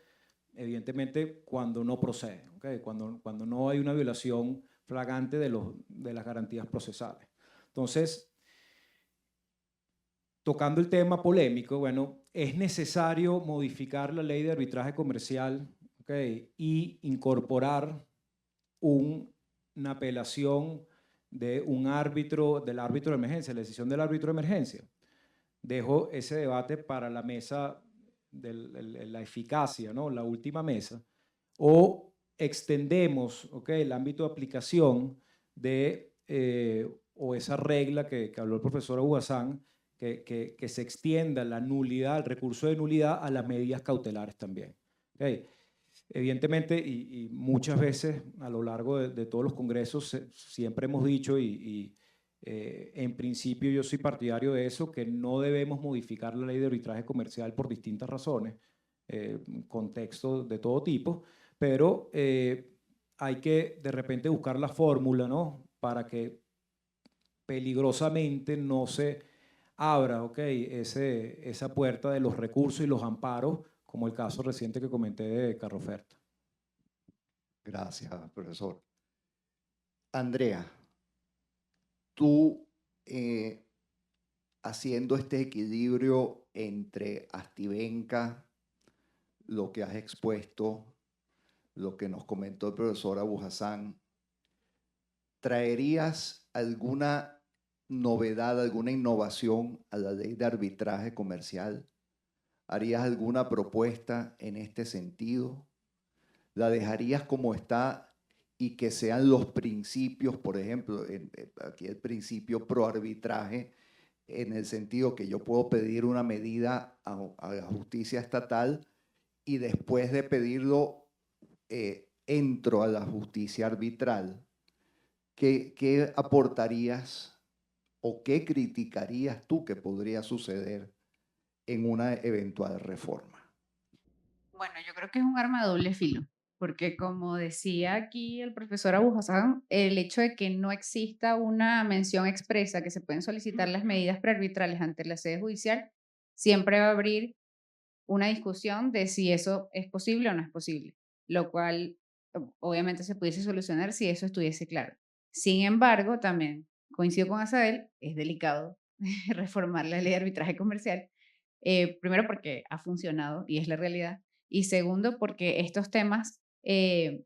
evidentemente cuando no proceden, cuando no hay una violación flagrante de las garantías procesales. Entonces, tocando el tema polémico, bueno, es necesario modificar la ley de arbitraje comercial y incorporar una apelación de un árbitro, del árbitro de emergencia, la decisión del árbitro de emergencia. Dejo ese debate para la mesa de la eficacia, ¿no? La última mesa. O extendemos, ¿okay?, el ámbito de aplicación de, o esa regla que habló el profesor Abu Hassan, que se extienda la nulidad, el recurso de nulidad a las medidas cautelares también. ¿Okay? Evidentemente, y muchas veces a lo largo de todos los congresos siempre hemos dicho, en principio yo soy partidario de eso, que no debemos modificar la ley de arbitraje comercial por distintas razones, contextos de todo tipo, pero hay que de repente buscar la fórmula, ¿no?, para que peligrosamente no se abra, ¿okay?, esa puerta de los recursos y los amparos, como el caso reciente que comenté de Carroferta. Gracias, profesor. Andrea, tú haciendo este equilibrio entre Astivenca, lo que has expuesto, lo que nos comentó el profesor Abu Hassan, ¿traerías alguna novedad, alguna innovación a la ley de arbitraje comercial? ¿Harías alguna propuesta en este sentido? ¿La dejarías como está y que sean los principios, por ejemplo, aquí el principio pro arbitraje, en el sentido que yo puedo pedir una medida a la justicia estatal y después de pedirlo entro a la justicia arbitral? ¿Qué aportarías o qué criticarías tú que podría suceder en una eventual reforma? Bueno, yo creo que es un arma de doble filo, porque como decía aquí el profesor Abu Hassan, el hecho de que no exista una mención expresa que se pueden solicitar las medidas prearbitrales ante la sede judicial, siempre va a abrir una discusión de si eso es posible o no es posible, lo cual obviamente se pudiese solucionar si eso estuviese claro. Sin embargo, también coincido con Asael, es delicado reformar la ley de arbitraje comercial, primero porque ha funcionado y es la realidad, y segundo porque estos temas, y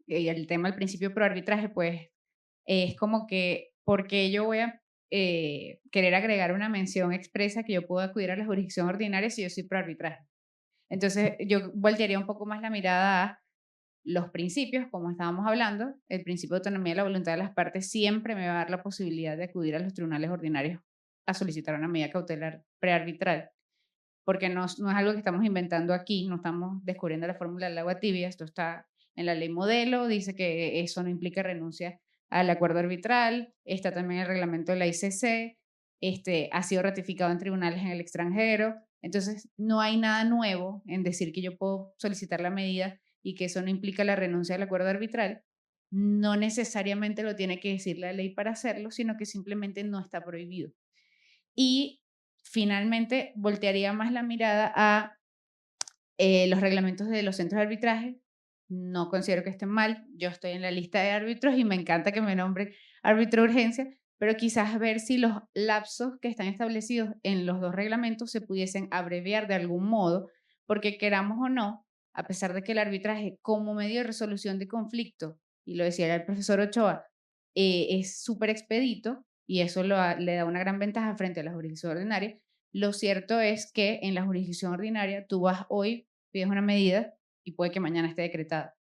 el tema del principio pro arbitraje, pues es como que, porque yo voy a querer agregar una mención expresa que yo puedo acudir a la jurisdicción ordinaria si yo soy pro arbitraje. Entonces, yo voltearía un poco más la mirada a los principios, como estábamos hablando. El principio de autonomía de la voluntad de las partes siempre me va a dar la posibilidad de acudir a los tribunales ordinarios a solicitar una medida cautelar prearbitral, porque no es algo que estamos inventando aquí, no estamos descubriendo la fórmula del agua tibia, esto está en la ley modelo, dice que eso no implica renuncia al acuerdo arbitral, está también el reglamento de la ICC, ha sido ratificado en tribunales en el extranjero, entonces no hay nada nuevo en decir que yo puedo solicitar la medida y que eso no implica la renuncia al acuerdo arbitral. No necesariamente lo tiene que decir la ley para hacerlo, sino que simplemente no está prohibido. Y finalmente voltearía más la mirada a los reglamentos de los centros de arbitraje. No considero que estén mal. Yo estoy en la lista de árbitros y me encanta que me nombren árbitro de urgencia, pero quizás ver si los lapsos que están establecidos en los dos reglamentos se pudiesen abreviar de algún modo, porque queramos o no, a pesar de que el arbitraje como medio de resolución de conflicto, y lo decía el profesor Ochoa, es súper expedito y eso le da una gran ventaja frente a la jurisdicción ordinaria. Lo cierto es que en la jurisdicción ordinaria tú vas hoy, pides una medida y puede que mañana esté decretada.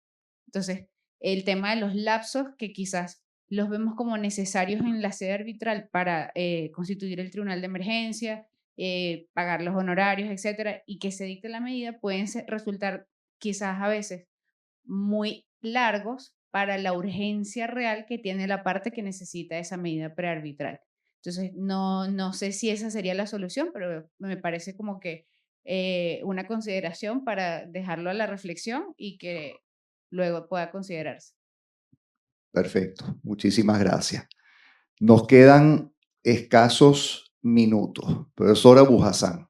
Entonces, el tema de los lapsos, que quizás los vemos como necesarios en la sede arbitral para constituir el tribunal de emergencia, pagar los honorarios, etcétera, y que se dicte la medida, pueden resultar quizás a veces muy largos para la urgencia real que tiene la parte que necesita esa medida prearbitral. Entonces, no sé si esa sería la solución, pero me parece como que una consideración para dejarlo a la reflexión y que luego pueda considerarse. Perfecto, muchísimas gracias. Nos quedan escasos minutos. Profesor Abu Hassan,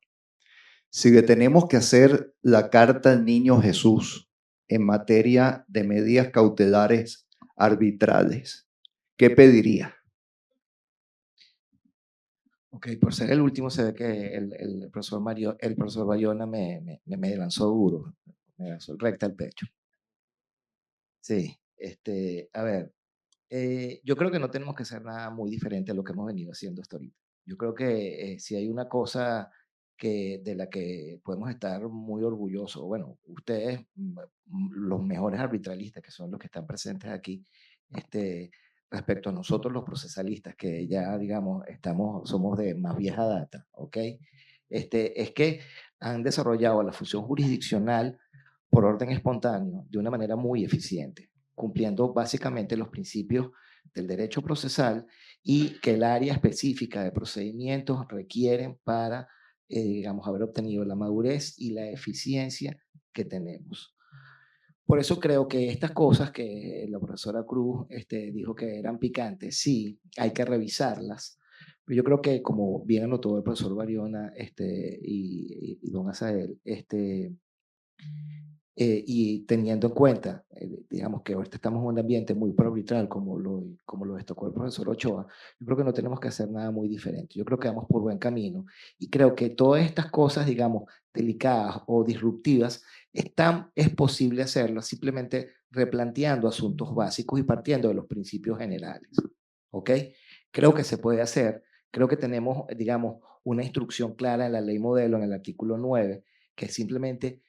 si le tenemos que hacer la carta al niño Jesús en materia de medidas cautelares arbitrales, ¿qué pediría? Ok, por ser el último se ve que el profesor Bayona me lanzó duro, me lanzó recta al pecho. Sí, a ver, Yo creo que no tenemos que hacer nada muy diferente a lo que hemos venido haciendo hasta ahorita. Yo creo que si hay una cosa de la que podemos estar muy orgullosos, bueno, ustedes, los mejores arbitralistas, que son los que están presentes aquí, este, respecto a nosotros los procesalistas, que ya, digamos, somos de más vieja data, ¿ok? Es que han desarrollado la función jurisdiccional por orden espontáneo de una manera muy eficiente, cumpliendo básicamente los principios del derecho procesal y que el área específica de procedimientos requieren para, digamos, haber obtenido la madurez y la eficiencia que tenemos. Por eso creo que estas cosas que la profesora Cruz dijo que eran picantes, sí, hay que revisarlas. Pero yo creo que, como bien anotó el profesor Bariona y don Asael, y teniendo en cuenta, digamos que ahorita estamos en un ambiente muy pro-arbitral, como lo destacó el profesor Ochoa, yo creo que no tenemos que hacer nada muy diferente. Yo creo que vamos por buen camino y creo que todas estas cosas, digamos, delicadas o disruptivas, es posible hacerlas simplemente replanteando asuntos básicos y partiendo de los principios generales. ¿Ok? Creo que se puede hacer. Creo que tenemos, digamos, una instrucción clara en la ley modelo, en el artículo 9, que simplemente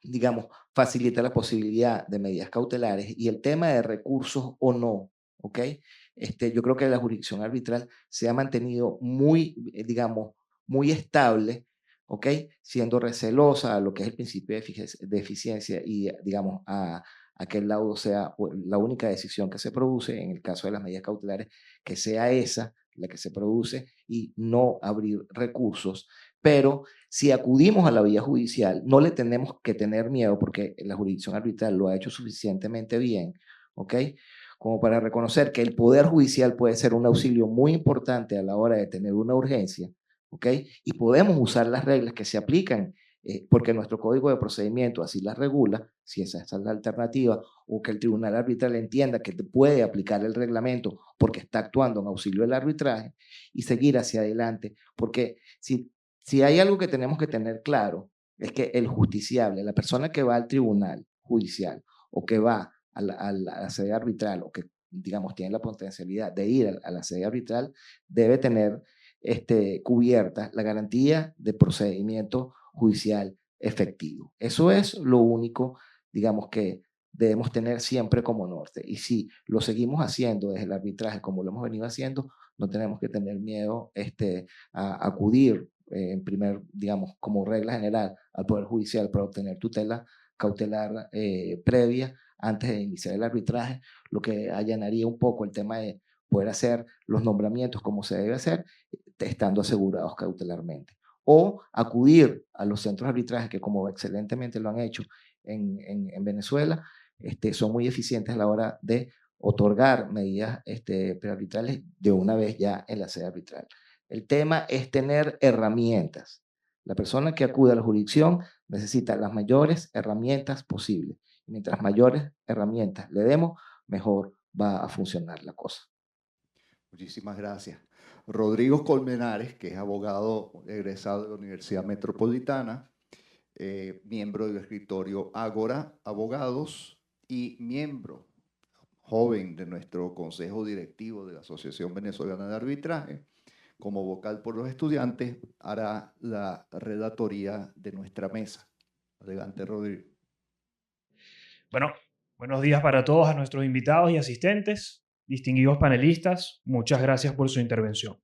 digamos, facilita la posibilidad de medidas cautelares y el tema de recursos o no, ¿ok? Yo creo que la jurisdicción arbitral se ha mantenido muy, digamos, muy estable, ¿ok? Siendo recelosa a lo que es el principio de eficiencia y, digamos, a que el laudo sea la única decisión que se produce, en el caso de las medidas cautelares, que sea esa la que se produce y no abrir recursos. Pero si acudimos a la vía judicial, no le tenemos que tener miedo porque la jurisdicción arbitral lo ha hecho suficientemente bien, ¿ok? Como para reconocer que el Poder Judicial puede ser un auxilio muy importante a la hora de tener una urgencia, ¿ok? Y podemos usar las reglas que se aplican, porque nuestro Código de Procedimiento así las regula, si esa es la alternativa, o que el Tribunal Arbitral entienda que puede aplicar el reglamento porque está actuando en auxilio del arbitraje y seguir hacia adelante, porque si hay algo que tenemos que tener claro, es que el justiciable, la persona que va al tribunal judicial o que va a la sede arbitral o que, digamos, tiene la potencialidad de ir a la sede arbitral, debe tener cubierta la garantía de procedimiento judicial efectivo. Eso es lo único, digamos, que debemos tener siempre como norte. Y si lo seguimos haciendo desde el arbitraje como lo hemos venido haciendo, no tenemos que tener miedo a acudir digamos, como regla general al Poder Judicial para obtener tutela cautelar previa antes de iniciar el arbitraje, lo que allanaría un poco el tema de poder hacer los nombramientos como se debe hacer, estando asegurados cautelarmente. O acudir a los centros de arbitraje que, como excelentemente lo han hecho en Venezuela, son muy eficientes a la hora de otorgar medidas prearbitrales de una vez ya en la sede arbitral. El tema es tener herramientas. La persona que acude a la jurisdicción necesita las mayores herramientas posibles. Mientras mayores herramientas le demos, mejor va a funcionar la cosa. Muchísimas gracias. Rodrigo Colmenares, que es abogado egresado de la Universidad Metropolitana, miembro del escritorio Ágora Abogados y miembro joven de nuestro consejo directivo de la Asociación Venezolana de Arbitraje, como vocal por los estudiantes, hará la redactoría de nuestra mesa. Adelante, Rodrigo. Bueno, buenos días para todos a nuestros invitados y asistentes, distinguidos panelistas, muchas gracias por su intervención.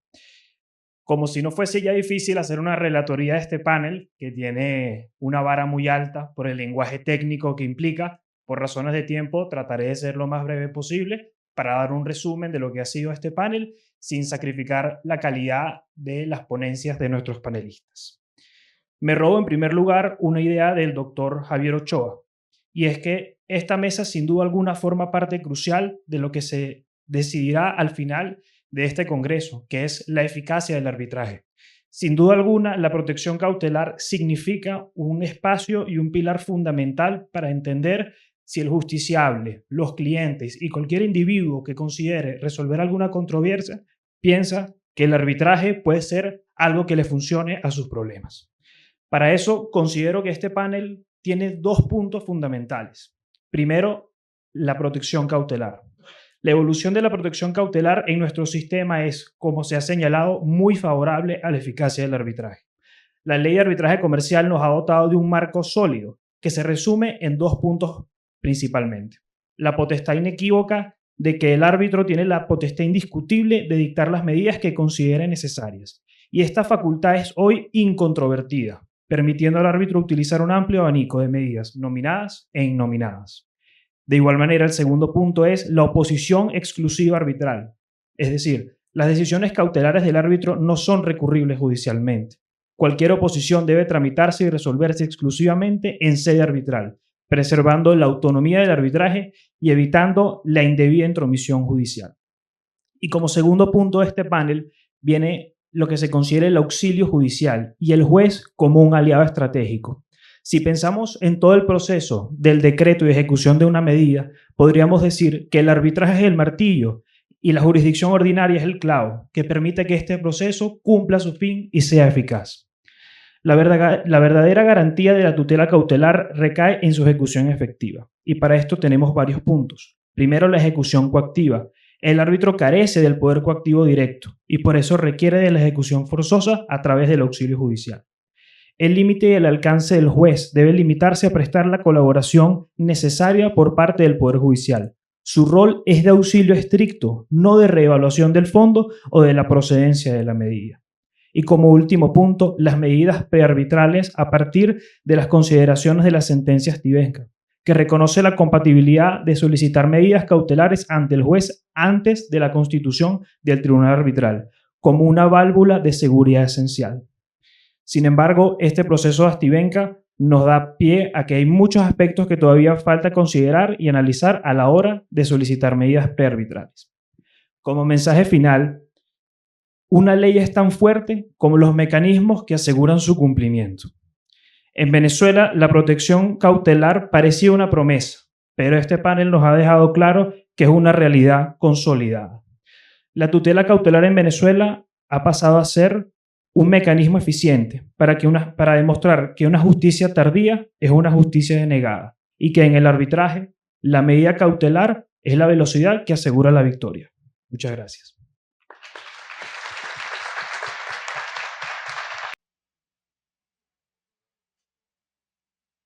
Como si no fuese ya difícil hacer una relatoría de este panel, que tiene una vara muy alta por el lenguaje técnico que implica, por razones de tiempo trataré de ser lo más breve posible para dar un resumen de lo que ha sido este panel, sin sacrificar la calidad de las ponencias de nuestros panelistas. Me robo en primer lugar una idea del doctor Javier Ochoa, y es que esta mesa sin duda alguna forma parte crucial de lo que se decidirá al final de este congreso, que es la eficacia del arbitraje. Sin duda alguna, la protección cautelar significa un espacio y un pilar fundamental para entender si el justiciable, los clientes y cualquier individuo que considere resolver alguna controversia piensa que el arbitraje puede ser algo que le funcione a sus problemas. Para eso, considero que este panel tiene dos puntos fundamentales. Primero, la protección cautelar. La evolución de la protección cautelar en nuestro sistema es, como se ha señalado, muy favorable a la eficacia del arbitraje. La ley de arbitraje comercial nos ha dotado de un marco sólido que se resume en 2 puntos principalmente. La potestad inequívoca de que el árbitro tiene la potestad indiscutible de dictar las medidas que considere necesarias. Y esta facultad es hoy incontrovertida, permitiendo al árbitro utilizar un amplio abanico de medidas nominadas e innominadas. De igual manera, el segundo punto es la oposición exclusiva arbitral. Es decir, las decisiones cautelares del árbitro no son recurribles judicialmente. Cualquier oposición debe tramitarse y resolverse exclusivamente en sede arbitral, preservando la autonomía del arbitraje y evitando la indebida intromisión judicial. Y como segundo punto de este panel viene lo que se considera el auxilio judicial y el juez como un aliado estratégico. Si pensamos en todo el proceso del decreto y ejecución de una medida, podríamos decir que el arbitraje es el martillo y la jurisdicción ordinaria es el clavo, que permite que este proceso cumpla su fin y sea eficaz. La verdadera garantía de la tutela cautelar recae en su ejecución efectiva, y para esto tenemos varios puntos. Primero, la ejecución coactiva. El árbitro carece del poder coactivo directo y por eso requiere de la ejecución forzosa a través del auxilio judicial. El límite y el alcance del juez debe limitarse a prestar la colaboración necesaria por parte del Poder Judicial. Su rol es de auxilio estricto, no de reevaluación del fondo o de la procedencia de la medida. Y como último punto, las medidas prearbitrales a partir de las consideraciones de la sentencia Stivenka, que reconoce la compatibilidad de solicitar medidas cautelares ante el juez antes de la constitución del tribunal arbitral, como una válvula de seguridad esencial. Sin embargo, este proceso de Stivenka nos da pie a que hay muchos aspectos que todavía falta considerar y analizar a la hora de solicitar medidas prearbitrales. Como mensaje final, una ley es tan fuerte como los mecanismos que aseguran su cumplimiento. En Venezuela, la protección cautelar parecía una promesa, pero este panel nos ha dejado claro que es una realidad consolidada. La tutela cautelar en Venezuela ha pasado a ser un mecanismo eficiente para demostrar que una justicia tardía es una justicia denegada y que en el arbitraje la medida cautelar es la velocidad que asegura la victoria. Muchas gracias.